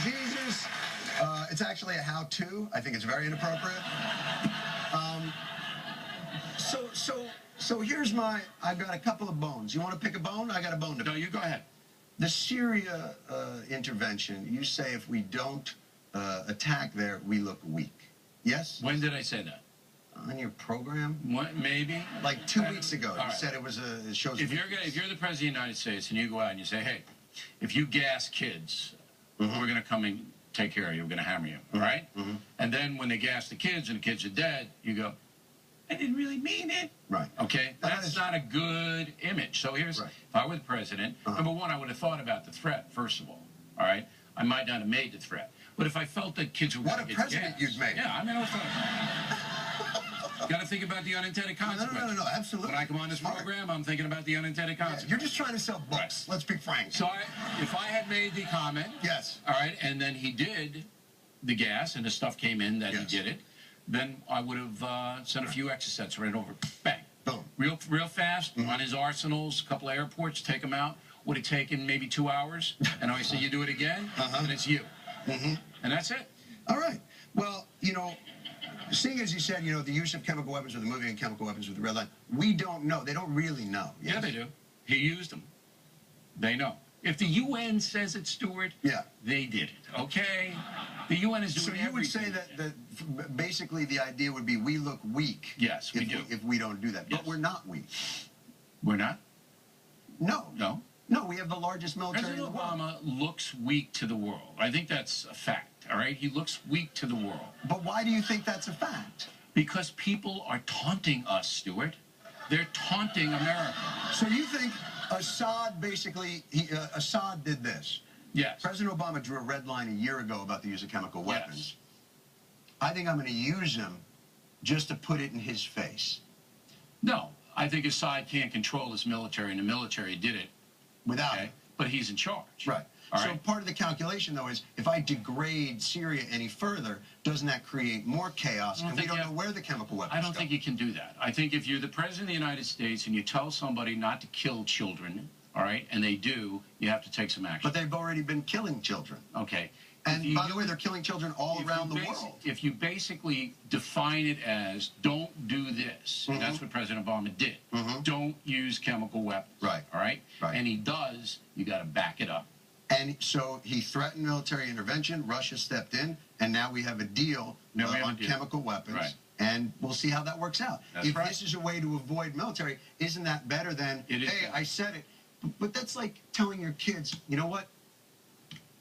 Jesus. It's actually a how-to. I think it's very inappropriate. So here's I've got a couple of bones. You want to pick a bone? I got a bone to pick. No, you go ahead. The Syria intervention, you say if we don't attack there, we look weak. Yes? When did I say that? On your program? What, maybe? Like 2 weeks ago. You said it was it shows. If you're the president of the United States and you go out and you say, hey, if you gas kids, we're going to come and take care of you. We're going to hammer you. All right? And then when they gas the kids and the kids are dead, you go, I didn't really mean it. Right. Okay? That's not a good image. So here's, if I were the president, number one, I would have thought about the threat, first of all. All right? I might not have made the threat. But if I felt that kids were going to get gas. What a president you'd make. Yeah, I mean, I was got to think about the unintended consequences. No, absolutely. When I come on this program, I'm thinking about the unintended consequences. You're just trying to sell books. Let's be frank. So if I had made the comment, yes, all right, and then he did the gas and the stuff came in that he did it, then I would have sent a few exocets right over. Bang. Boom. Real fast on his arsenals, a couple of airports, take him out. Would have taken maybe 2 hours. And I say, you do it again, and it's you. And that's it. All right. Well, you know, seeing as you said, you know, the use of chemical weapons or the moving of chemical weapons with the red line, we don't know. They don't really know. Yes? Yeah, they do. He used them. They know. If the UN says it, Stuart, they did it. Okay? The UN is doing everything. So you would say that basically the idea would be we look weak. Yes, we do. If we don't do that. Yes. But we're not weak. We're not? No. No? No, we have the largest military in the world. President Obama looks weak to the world. I think that's a fact, all right? He looks weak to the world. But why do you think that's a fact? Because people are taunting us, Stuart. They're taunting America. So you think Assad basically, Assad did this? Yes. President Obama drew a red line a year ago about the use of chemical weapons. Yes. I think I'm going to use him just to put it in his face. No, I think Assad can't control his military, and the military did it. Without him. But he's in charge. Right. So part of the calculation, though, is if I degrade Syria any further, doesn't that create more chaos? And we don't know where the chemical weapons go. I don't think you can do that. I think if you're the president of the United States and you tell somebody not to kill children, all right, and they do, you have to take some action. But they've already been killing children. Okay. And by the way, they're killing children all around the world. If you basically define it as don't do this, and that's what President Obama did. Don't use chemical weapons. Right. All right? And he does, you got to back it up. And so he threatened military intervention. Russia stepped in, and now we have a deal on chemical weapons. Right. And we'll see how that works out. That's right. If this is a way to avoid military, isn't that better than, hey, I said it. But that's like telling your kids, you know what?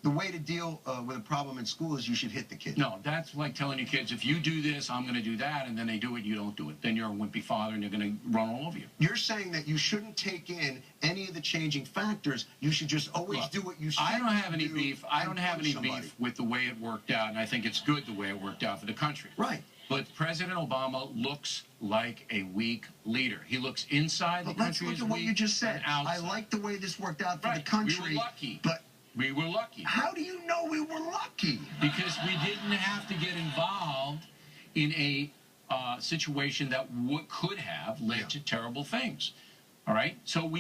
The way to deal with a problem in school is you should hit the kid. No, that's like telling your kids, if you do this, I'm going to do that, and then they do it, you don't do it. Then you're a wimpy father, and they're going to run all over you. You're saying that you shouldn't take in any of the changing factors. You should just always do what you say. I don't have any beef. I don't have any beef with the way it worked out, and I think it's good the way it worked out for the country. Right. But President Obama looks like a weak leader. He looks inside the country as weak. Let's look at what you just said. I like the way this worked out for the country. We were lucky. But we were lucky. How do you know we were lucky? Because we didn't have to get involved in a situation that could have led to terrible things. All right? So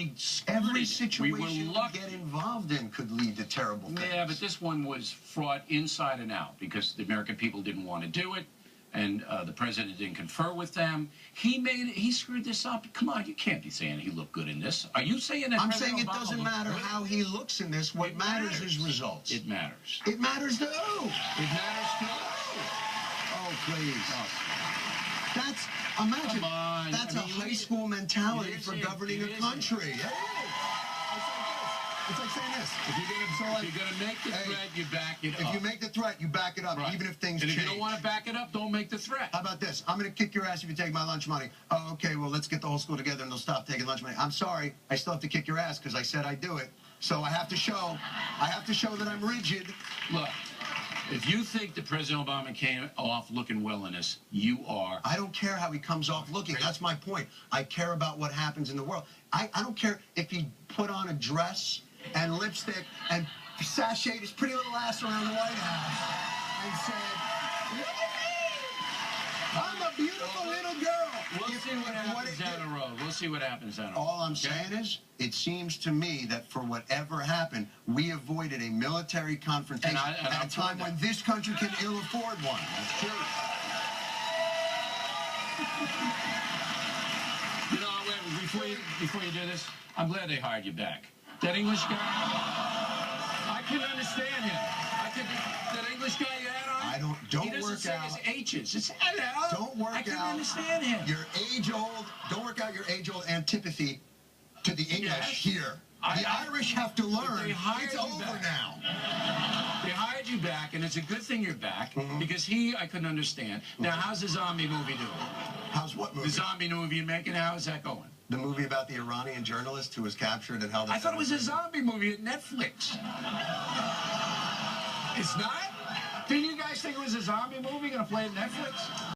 every situation we lucky. Get involved in could lead to terrible things. Yeah, but this one was fraught inside and out because the American people didn't want to do it. And the president didn't confer with them. He screwed this up. Come on, you can't be saying he looked good in this. Are you saying that? I'm saying it doesn't matter how he looks in this. What matters is results. It matters. It matters to who? It matters to who? Oh, please. That's, imagine, that's a high school mentality for governing a country. It's like saying this. If you're going to make the threat, you back it up. If you make the threat, you back it up, even if things change. And if you don't want to back it up, don't make the threat. How about this? I'm going to kick your ass if you take my lunch money. Oh, okay, well, let's get the whole school together and they'll stop taking lunch money. I'm sorry. I still have to kick your ass because I said I'd do it. So I have to show that I'm rigid. Look, if you think that President Obama came off looking well in this, you are. I don't care how he comes off looking. That's my point. I care about what happens in the world. I don't care if he put on a dress and lipstick and sashayed his pretty little ass around the White House and said, I'm a beautiful little girl. We'll see what happens down the road. We'll see what happens down the road. All I'm saying is, it seems to me that for whatever happened, we avoided a military confrontation at a time when this country can ill afford one. That's true. You know, before you do this, I'm glad they hired you back. That English guy, I can understand him. That English guy you had on, don't he work say out his H's. It's hello. Don't work out. I can understand him. Your age-old, don't work out your age-old antipathy to the English here. The Irish have to learn. It's over now. They hired you back, and it's a good thing you're back, because I couldn't understand. Now, how's the zombie movie doing? How's what movie? The zombie movie you're making, how is that going? The movie about the Iranian journalist who was captured and held... I thought it was a zombie movie at Netflix. It's not? Didn't you guys think it was a zombie movie going to play at Netflix?